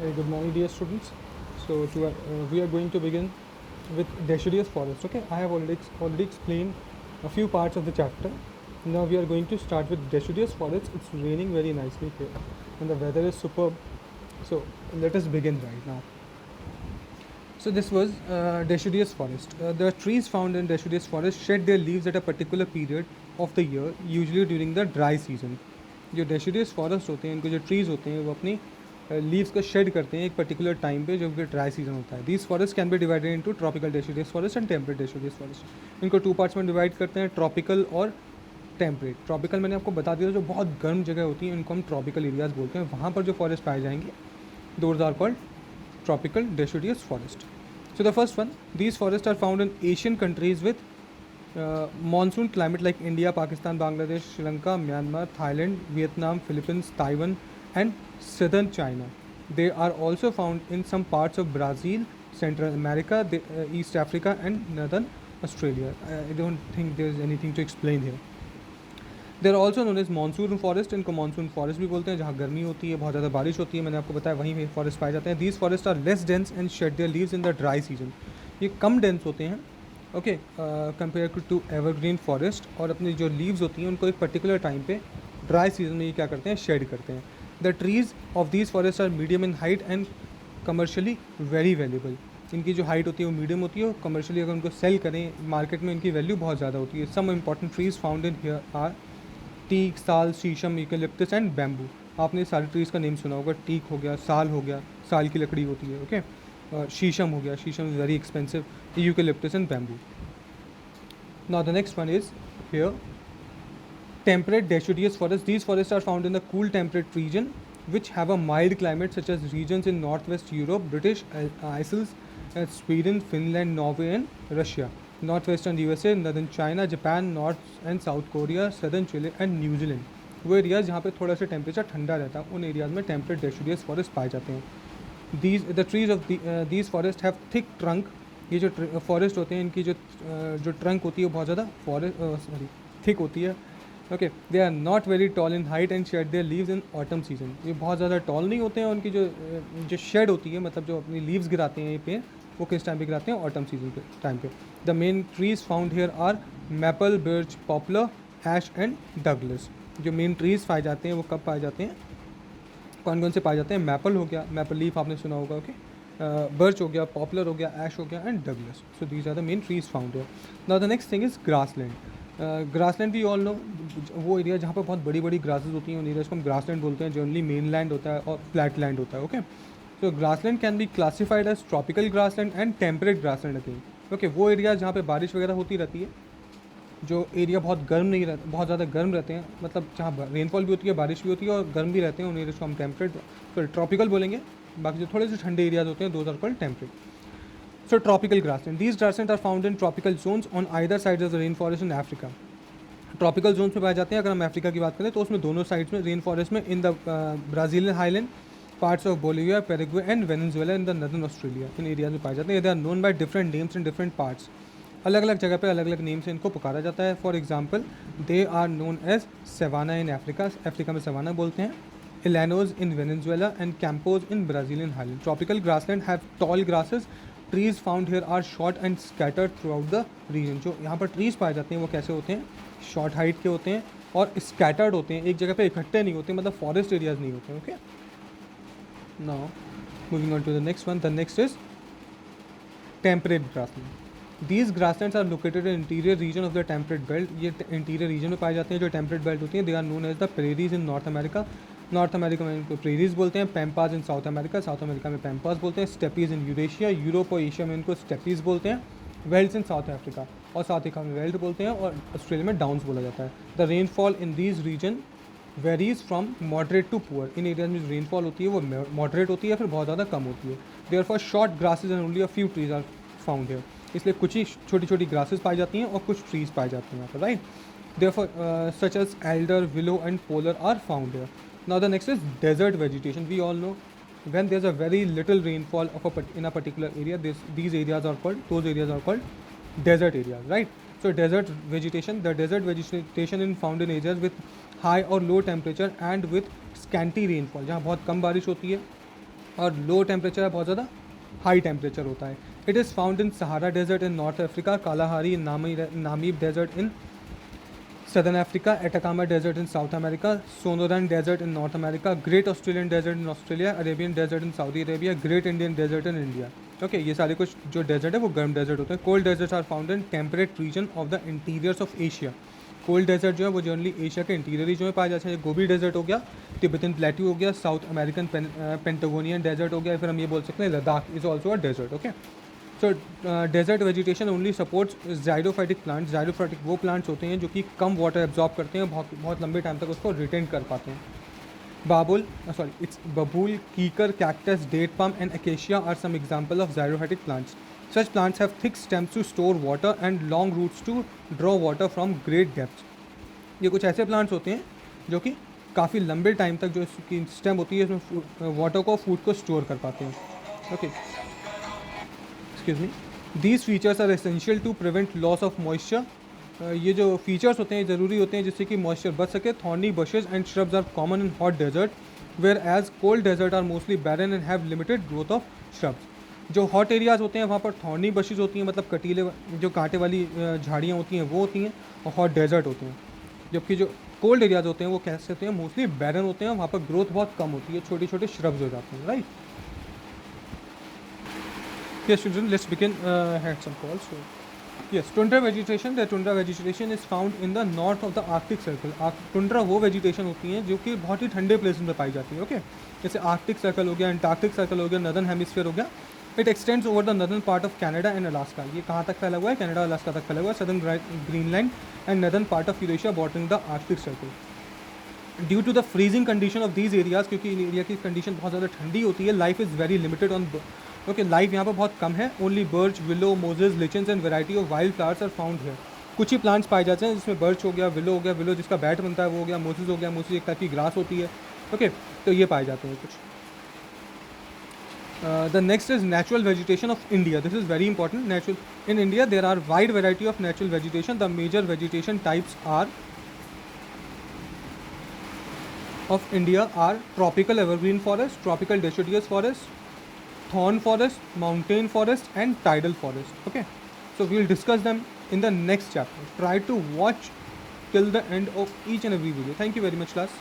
Good morning, dear students. We are going to begin with deciduous forest. Okay, I have already explained a few parts of the chapter. Now we are going to start with deciduous forest. It's raining very nicely here, and the weather is superb. So let us begin right now. So this was deciduous forest. The trees found in deciduous forest shed their leaves at a particular period of the year, usually during the dry season. जो deciduous forest होते हैं, इनको जो trees होते हैं वो अपनी leaves को शेड करते हैं एक पर्टिकुलर टाइम पे, जो कि ड्राई सीजन होता है. These forest can be divided into tropical deciduous forest and temperate deciduous forest. इनको टू पार्ट्स में डिवाइड करते हैं, ट्रॉपिकल और टेम्परेट. ट्रॉपिकल मैंने आपको बता दिया, जो बहुत गर्म जगह होती है इनको हम ट्रॉपिकल एरियाज बोलते हैं. वहाँ पर जो फॉरेस्ट पाए जाएंगे those are called tropical deciduous forest. So the first one, these forests are found in Asian countries with monsoon climate like India, Pakistan, Bangladesh, Sri Lanka, Myanmar, Thailand, Vietnam, Philippines, Taiwan, and southern China. They are also found in some parts of Brazil, Central America, East Africa, and northern Australia. I don't think there is anything to explain here. There also known as monsoon forest. इनको monsoon forest भी बोलते हैं, जहाँ गर्मी होती है, बहुत ज़्यादा बारिश होती है. मैंने आपको बताया वहीं फॉरेस्ट पाए जाते हैं. These forest are less dense and shed their leaves in the dry season. ये कम डेंस होते हैं, okay, compare to evergreen forest. और अपनी जो लीव्स होती हैं उनको एक पर्टिकुलर टाइम पे ड्राई सीजन में ये क्या करते हैं, शेड करते हैं. The trees of these forest are medium in height and commercially very valuable. इनकी जो हाइट होती है वो मीडियम होती है, और कमर्शियली अगर उनको सेल करें मार्केट में इनकी वैल्यू बहुत ज़्यादा होती है. Some important trees found in here are teak, sal, sheesham, eucalyptus and bamboo. आपने सारे ट्रीज़ का नेम सुना होगा. टीक हो गया, साल हो गया, साल की लकड़ी होती है, ओके. और शीशम हो गया, शीशम is very expensive. Eucalyptus and bamboo. Now the next one is here temperate deciduous forests. These forests are found in the cool temperate region which have a mild climate, such as regions in northwest Europe, British Isles, Sweden, Finland, Norway and Russia, northwestern USA, northern China, Japan, North and South Korea, southern Chile and New Zealand. वो areas जहाँ पे थोड़ा सा temperature ठंडा रहता है, उन areas में टेम्परेट डेसिडियस फॉरेस्ट पाए जाते हैं. The trees of these forest have thick trunk. ये जो फॉरेस्ट होते हैं इनकी जो ट्रंक होती है वो बहुत ज़्यादा थिक होती है. Okay, they are not very tall in height and shed their leaves in autumn season. ये बहुत ज़्यादा टॉल नहीं होते हैं. उनकी जो शेड होती है, मतलब जो अपनी लीव्स गिराते हैं ये पे, वो किस टाइम पे गिराते हैं, ऑटम सीजन के टाइम पे. The main trees found here are maple, birch, poplar, ash and Douglas. जो मेन ट्रीज़ पाए जाते हैं वो कब पाए जाते हैं, कौन कौन से पाए जाते हैं? मैपल हो गया, मैपल लीफ आपने सुना होगा, ओके. बर्च हो गया, पॉपुलर हो गया, ऐश हो गया and Douglas. So these are the main trees found here. Now the next thing is grassland. Grassland भी ऑल नो, वो एरिया जहाँ पर बहुत बड़ी बड़ी ग्रासेस होती हैं, उन एरियाज को हम ग्रासलैंड बोलते हैं. जनरली मेन लैंड होता है और फ्लैट लैंड होता है, ओके. तो grassland can be classified as tropical grassland and temperate grassland again. Okay, वो एरिया जहाँ पे बारिश वगैरह होती रहती है, जो एरिया बहुत गर्म नहीं रहता, बहुत ज़्यादा गर्म रहते हैं, मतलब जहाँ रेनफॉल भी होती है, बारिश भी होती है और गर्म भी रहते हैं, उन एरियाज को हम टेम्परेट फिर ट्रॉपिकल बोलेंगे. बाकी जो थोड़े से ठंडे एरियाज होते हैं, those are called temperate. So tropical grassland. These grasslands are found in tropical zones on either sides of the rainforest in Africa. Tropical zones में पाए जाते हैं. अगर हम अफ्रीका की बात करें तो उसमें दोनों साइड्स में रेन फॉरेस्ट में, in the Brazilian highland, parts of Bolivia, Paraguay and Venezuela, in the northern Australia, in areas में पाए जाते हैं. They are known by different names in different parts. अलग अलग जगह पे अलग अलग नेम से इनको पुकारा जाता है. For example, they are known as savanna in Africa, Africa में सवाना बोलते हैं. Llanos in Venezuela and campos in Brazilian highland. Tropical grassland have tall grasses. Trees found here are short and scattered throughout the region. जो यहाँ पर trees पाए जाते हैं वो कैसे होते हैं, शॉर्ट हाइट के होते हैं और स्कैटर्ड होते हैं, एक जगह पे इकट्ठे नहीं होते, मतलब फॉरेस्ट एरियाज नहीं होते. Okay, now moving on to the next one. The next is temperate grassland. These grasslands are located in interior region of the temperate belt. ये इंटीरियर रीजन में पाए जाते हैं जो टेम्परेट बेल्ट होती हैं. They are known as the prairies in North America. North America में इनको प्रेरीज बोलते हैं. Pampas in South America, South America में पैम्पाज बोलते हैं. स्टेपीज इन यूरेशिया, यूरोप और एशिया में इनको स्टेपीज बोलते हैं. वेल्स इन साउथ अफ्रीका, और साउथ अफ्रीका में वेल्ट बोलते हैं, और ऑस्ट्रेलिया में डाउन्स बोला जाता है. The rainfall in these region varies from moderate to poor. इन एरियाज में रेनफॉल होती है वो मॉडरेट होती है, फिर बहुत ज़्यादा कम होती है. Therefore short grasses and only a few trees are found here. इसलिए कुछ ही छोटी छोटी ग्रासेस पाई जाती हैं और कुछ ट्रीज़ पाए जाते हैं यहाँ पर, right. Therefore such as alder, willow and poplar are found here. Now the next is desert vegetation. We all know when there's a very little rainfall in a particular area, these areas are called desert areas, right? So desert vegetation, the desert vegetation is found in areas with high or low temperature and with scanty rainfall. जहाँ बहुत कम बारिश होती है और low temperature है बहुत ज़्यादा high temperature होता है. It is found in Sahara desert in North Africa, Kalahari Namib desert in Southern Africa, Atacama Desert in South America, Sonoran Desert in North America, Great Australian Desert in Australia, Arabian Desert in Saudi Arabia, Great Indian Desert in India. Okay ये सारे कुछ जो desert है वो गर्म desert होते हैं. Cold deserts are found in temperate region of the interiors of Asia. Cold desert जो है वो जनरली एशिया के इंटीरियर रीजन में पाए जाते हैं. गोबी डेजर्ट हो गया, तिब्बतन प्लेट्यू हो गया, साउथ अमेरिकन पेंटागोनियन डेजर्ट हो गया, फिर हम ये बोल सकते हैं Ladakh is also a desert. Okay, so desert vegetation only supports xerophytic plants. Xerophytic वो प्लांट्स होते हैं जो कि कम वाटर एब्जॉर्ब करते हैं, बहुत बहुत लंबे टाइम तक उसको रिटेन कर पाते हैं. Babool, kikar, cactus, date palm and acacia are some example of xerophytic plants. Such plants have thick stems to store water and long roots to draw water from great depths. ये कुछ ऐसे प्लांट्स होते हैं जो कि काफ़ी लंबे टाइम तक जो इसकी स्टेम होती है इसमें वाटर को फूड को स्टोर कर पाते हैं. Okay, excuse me. These features are essential to prevent loss of moisture. ये जो फीचर्स होते हैं ज़रूरी होते हैं जिससे कि मॉइस्चर बच सके. Thorny bushes and shrubs are common in hot desert, whereas cold desert are mostly barren and have limited growth of shrubs. जो हॉट एरियाज़ होते हैं वहाँ पर थॉर्नी बशेज होती हैं, मतलब कटीले जो कांटे वाली झाड़ियाँ होती हैं वो होती हैं, और हॉट डेजर्ट होते हैं. जबकि जो कोल्ड एरियाज़ होते हैं वो कैसे होते हैं, मोस्टली बैरन होते हैं, वहाँ पर ग्रोथ बहुत कम होती है, छोटे छोटे श्रब्स हो जाते हैं. Right. Yes, children, let's begin. Had some calls. So, yes, tundra vegetation. The tundra vegetation is found in the north of the Arctic Circle. Tundra वो vegetation होती है जो कि बहुत ही ठंडे प्लेस में पाई जाती है. ओके, जैसे आर्कटिक सर्कल हो गया, एंटार्क्टिक सर्कल हो गया, नदर्न हेमिस्फीयर हो गया. It extends over the northern part of Canada and Alaska. ये कहाँ तक फैला हुआ है? कनाडा अलास्का तक फैला हुआ है. Southern Greenland and northern part of Eurasia bordering the Arctic circle. Due to the freezing condition of these areas, क्योंकि इन एरिया की कंडीशन बहुत ज़्यादा ठंडी होती है, life is very limited on. Okay, life यहाँ पर बहुत कम है. Only birch, willow, mosses, lichens and variety of wild flowers are found है. कुछ ही प्लांट्स पाए जाते हैं जिसमें बर्च हो गया, विलो हो गया, विलो जिसका बैट बनता है वो हो गया, मोसेस हो गया, मोसेस एक टाइप की ग्रास होती है. ओके, तो ये पाए जाते हैं कुछ. The next is natural vegetation of India. This is very important. Natural in India there are wide variety of natural vegetation. The major vegetation types are of India are tropical evergreen forest, tropical deciduous forest, thorn forest, mountain forest and tidal forest. Okay, so we will discuss them in the next chapter. Try to watch till the end of each and every video. Thank you very much, class.